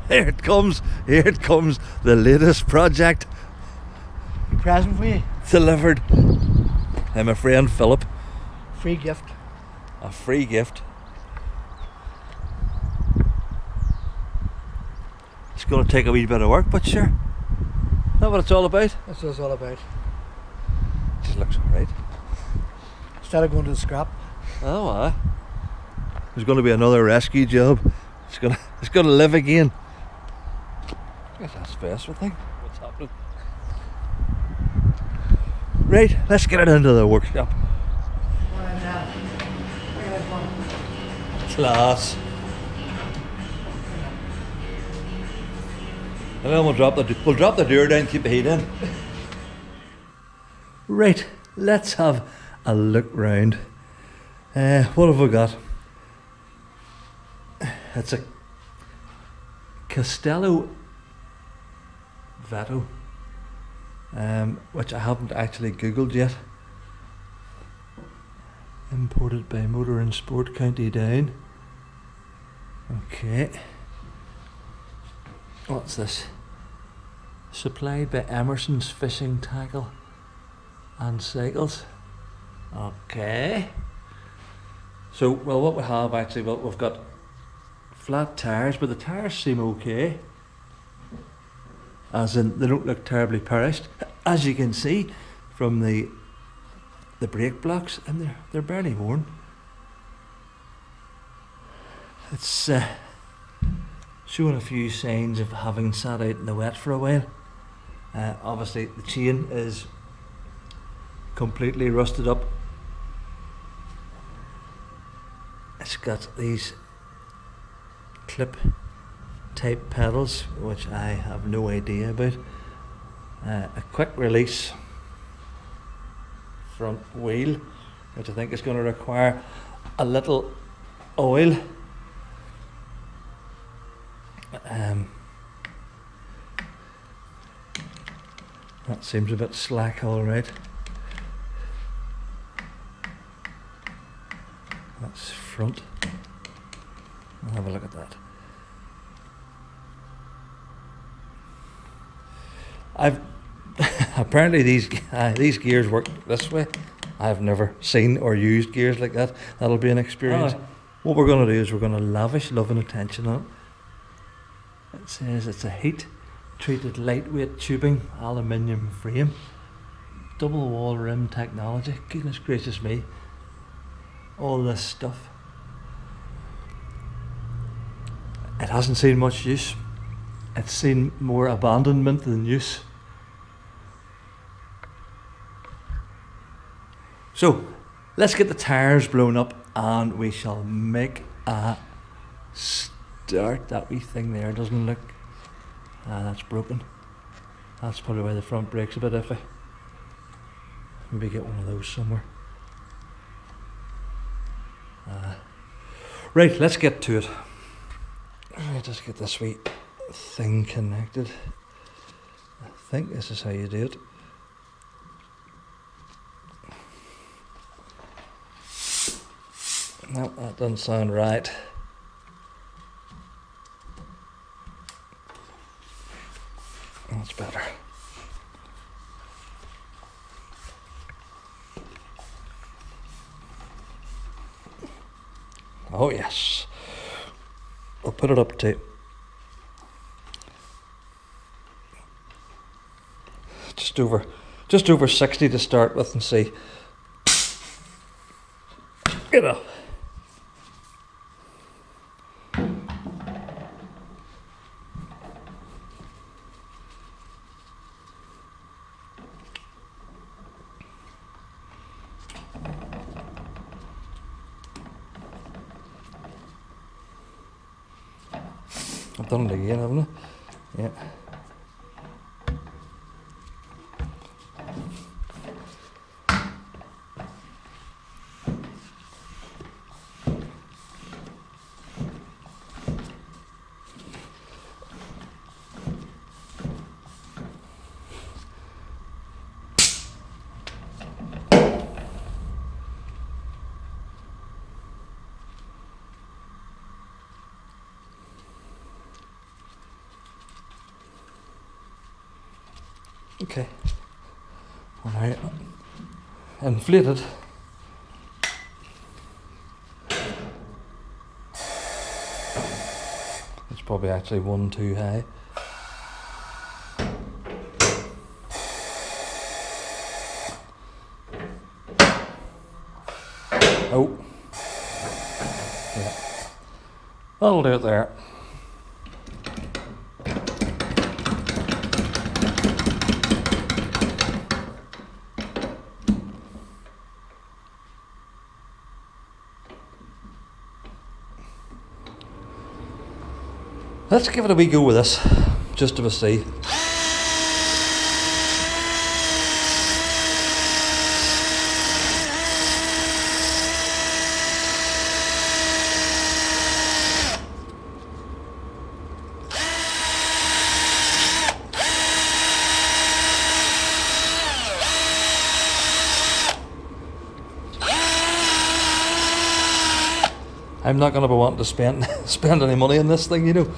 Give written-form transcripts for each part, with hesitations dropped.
Here it comes, the latest project Present for you. delivered by my friend Philip. Free gift. A free gift. It's going to take a wee bit of work, but sure. Is that what it's all about? That's what it's all about. Just looks alright. Instead of going to the scrap. Oh, aye. There's going to be another rescue job. It's going to live again. I guess that's the best thing. What's happening? Right, let's get it into the workshop. Class. And then we'll drop the door down, keep the heat in. Right, let's have a look round. What have we got? It's a Castello Vetto, which I haven't actually googled yet. Imported by Motor and Sport, County Down. Okay. What's this? Supplied by Emerson's Fishing Tackle and Cycles. Okay. So, well, what we have actually, well, we've got flat tyres, but the tyres seem okay. As in, they don't look terribly perished. As you can see from the brake blocks, and they're barely worn. It's showing a few signs of having sat out in the wet for a while. Obviously the chain is completely rusted up. It's got these clip type pedals, which I have no idea about. A quick release front wheel, which I think is going to require a little oil. That seems a bit slack, all right. That's front. I'll have a look at that. Apparently these gears work this way. I've never seen or used gears like that. That'll be an experience. What we're going to do is we're going to lavish love and attention on it. It says it's a heat treated lightweight tubing aluminium frame, double wall rim technology. Goodness gracious me, all this stuff. It hasn't seen much use. It's seen more abandonment than use. So let's get the tyres blown up and we shall make a start. That wee thing there doesn't look, that's broken. That's probably why the front brake's a bit iffy. Maybe get one of those somewhere. Right, let's get to it. Right, just get this wee thing connected. I think this is how you do it. No, that doesn't sound right. That's better. Oh yes. I'll put it up to just over 60 to start with and see. Get up. I've done it again, haven't I? Yeah. Okay. Well, now, inflate it. It's probably actually one too high. Oh. Yeah. That'll do it there. Let's give it a wee go with this, just to see. I'm not going to be wanting to spend any money on this thing, you know.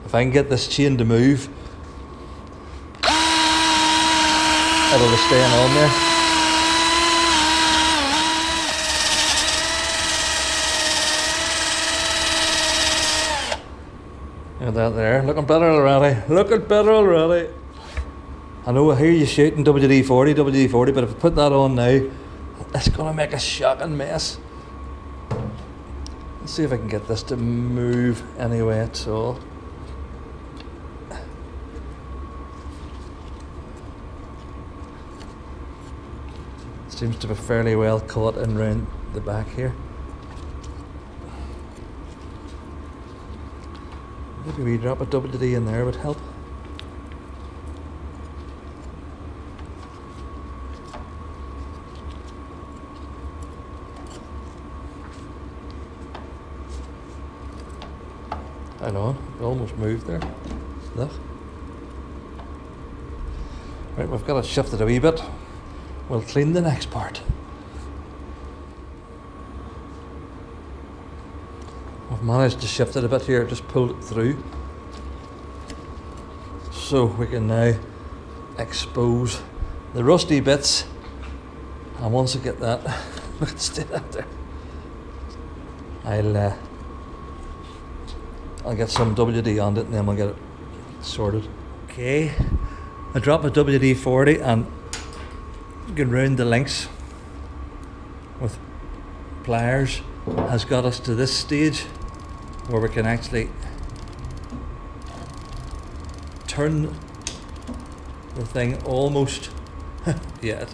If I can get this chain to move, it'll be staying on there. Look at that there, looking better already, looking better already. I know I hear you shouting WD-40, but if I put that on now, it's going to make a shocking mess. Let's see if I can get this to move anyway at all. Seems to be fairly well caught in round the back here. Maybe we drop a WD in there would help. Hang on, it almost moved there. Look. Right, we've got to shift it a wee bit. We'll clean the next part. I've managed to shift it a bit here, just pulled it through. So we can now expose the rusty bits. And once I get that, let's stay out there. I'll get some WD on it and then we'll get it sorted. Okay, I drop a WD-40 and going round the links with pliers has got us to this stage where we can actually turn the thing almost yet.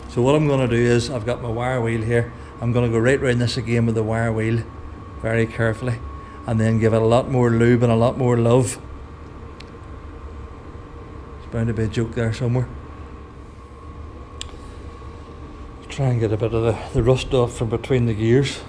So what I'm going to do is, I've got my wire wheel here, I'm going to go right round this again with the wire wheel very carefully and then give it a lot more lube and a lot more love. Bound to be a joke there somewhere. Try and get a bit of the rust off from between the gears.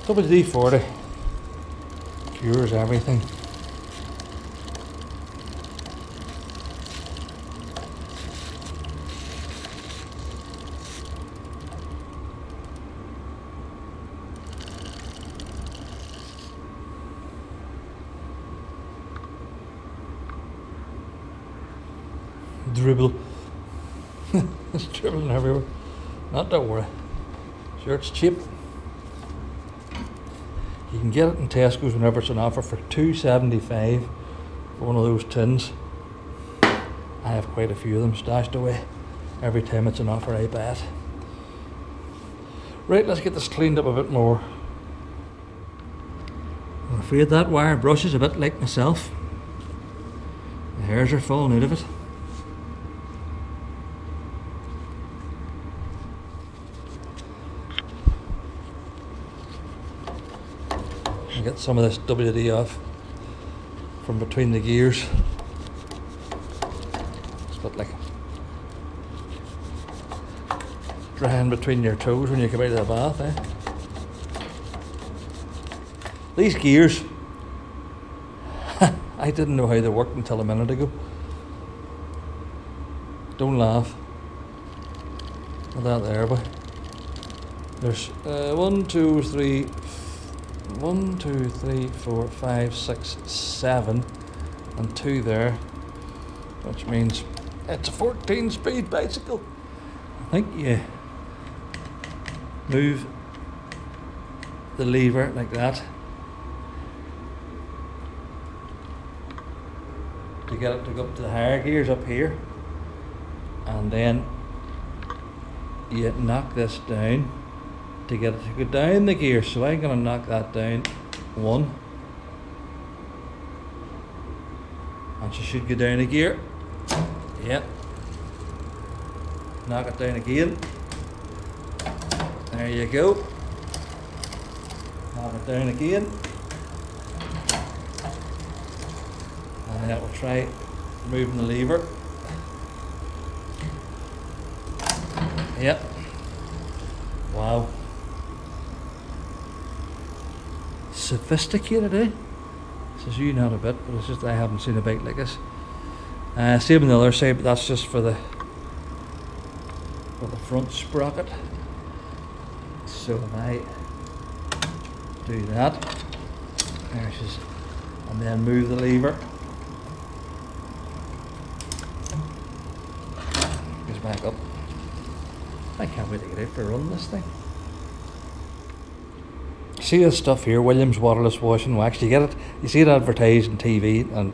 WD-40 cures everything. Dribble. It's dribbling everywhere. Not to worry. Sure, it's cheap. You can get it in Tesco's whenever it's on offer for $2.75 for one of those tins. I have quite a few of them stashed away. Every time it's on offer I buy it. Right, let's get this cleaned up a bit more. I'm afraid that wire brush is a bit like myself. The hairs are falling out of it. Get some of this WD off from between the gears. It's got like drying between your toes when you come out of the bath, eh? These gears, I didn't know how they worked until a minute ago. Don't laugh at that there, boy. There's 1, 2, 3, 4, 5, 6, 7, and 2 there, which means it's a 14-speed bicycle. I think you move the lever like that to get it to go up to the higher gears up here, and then you knock this down to get it to go down the gear. So I'm going to knock that down 1, and she should go down a gear. Yep. Knock it down again. There you go. Knock it down again. And then we'll try moving the lever. Yep. Wow. Sophisticated, eh? Says you not a bit, but it's just I haven't seen a bike like this. Same on the other side, but that's just for the front sprocket. So if I do that, there she is, and then move the lever, goes back up. I can't wait to get out for a run this thing. See this stuff here, Williams Waterless Washing Wax. You get it, you see it advertised on TV,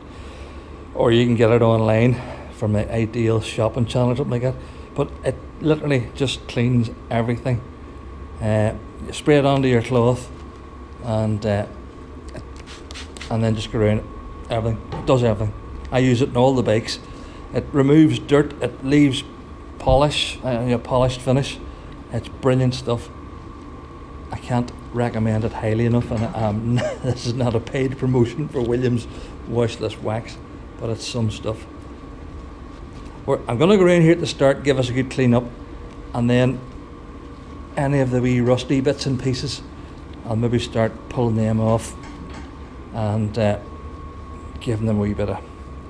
or you can get it online from the Ideal shopping channel or something like that. But it literally just cleans everything. You spray it onto your cloth, and then just go around it. Everything. It does everything. I use it in all the bikes. It removes dirt. It leaves polish, polished finish. It's brilliant stuff. I can't recommend it highly enough, and this is not a paid promotion for Williams Washless Wax, but it's some stuff. I'm going to go around here at the start, give us a good clean up, and then any of the wee rusty bits and pieces, I'll maybe start pulling them off and giving them a wee bit of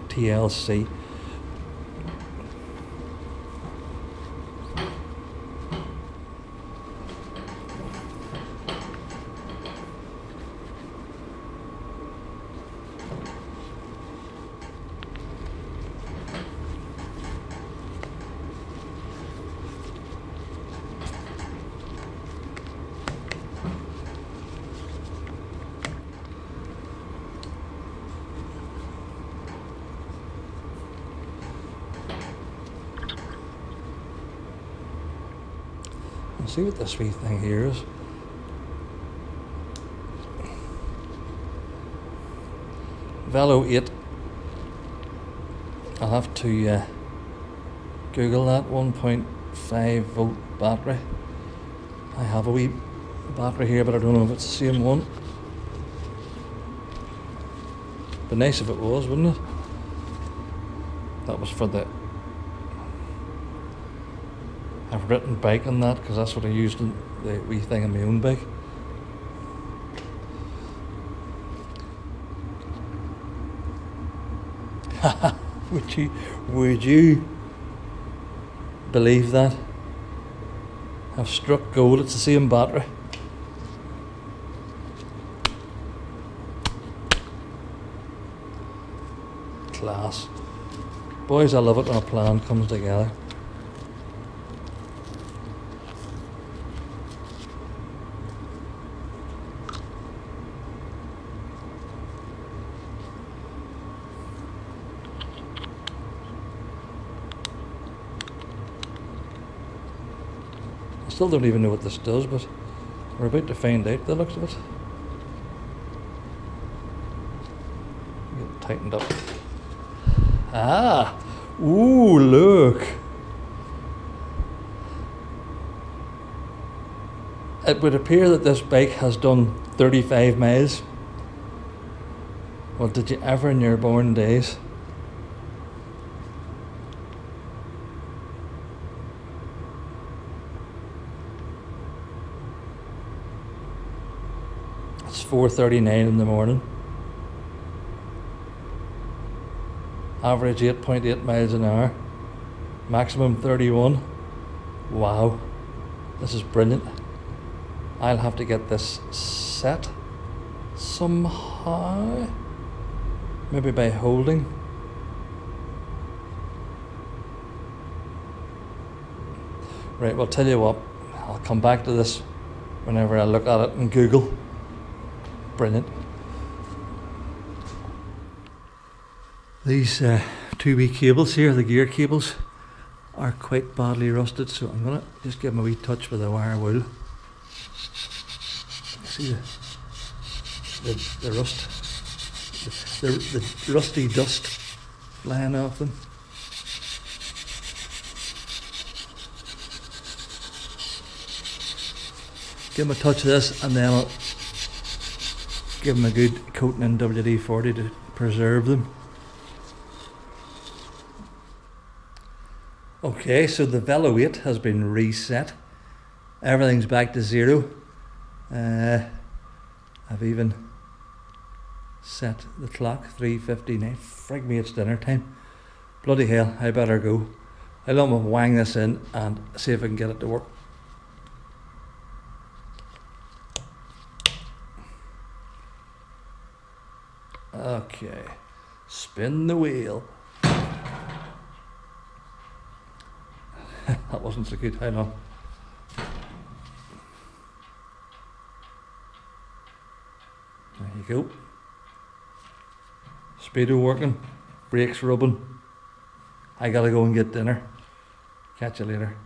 TLC. See what this wee thing here is. Velo 8. I'll have to Google that. 1.5 volt battery. I have a wee battery here, but I don't know if it's the same one. Be nice if it was, wouldn't it? That was for the... I've written bike on that because that's what I used in the wee thing on my own bike. Would you believe that? I've struck gold. It's the same battery. Class. Boys, I love it when a plan comes together. Still don't even know what this does, but we're about to find out the looks of it. Get it tightened up. Ah! Ooh, look! It would appear that this bike has done 35 miles. Well, did you ever in your born days? It's 4:39 in the morning. Average 8.8 miles an hour. Maximum 31. Wow. This is brilliant. I'll have to get this set somehow. Maybe by holding. Right, well, tell you what, I'll come back to this whenever I look at it in Google. Brilliant. These 2 wee cables here, the gear cables, are quite badly rusted, so I'm going to just give them a wee touch with a wire wool. See the rust, the rusty dust flying off them. Give them a touch of this, and then I'll give them a good coating in WD-40 to preserve them. Okay, so the velo weight has been reset. Everything's back to 0. I've even set the clock 3:59. Frig me, it's dinner time. Bloody hell, I better go. I'll almost wang this in and see if I can get it to work. Okay, spin the wheel. That wasn't so good. Hang on. There you go. Speedo working, brakes rubbing. I gotta go and get dinner. Catch you later.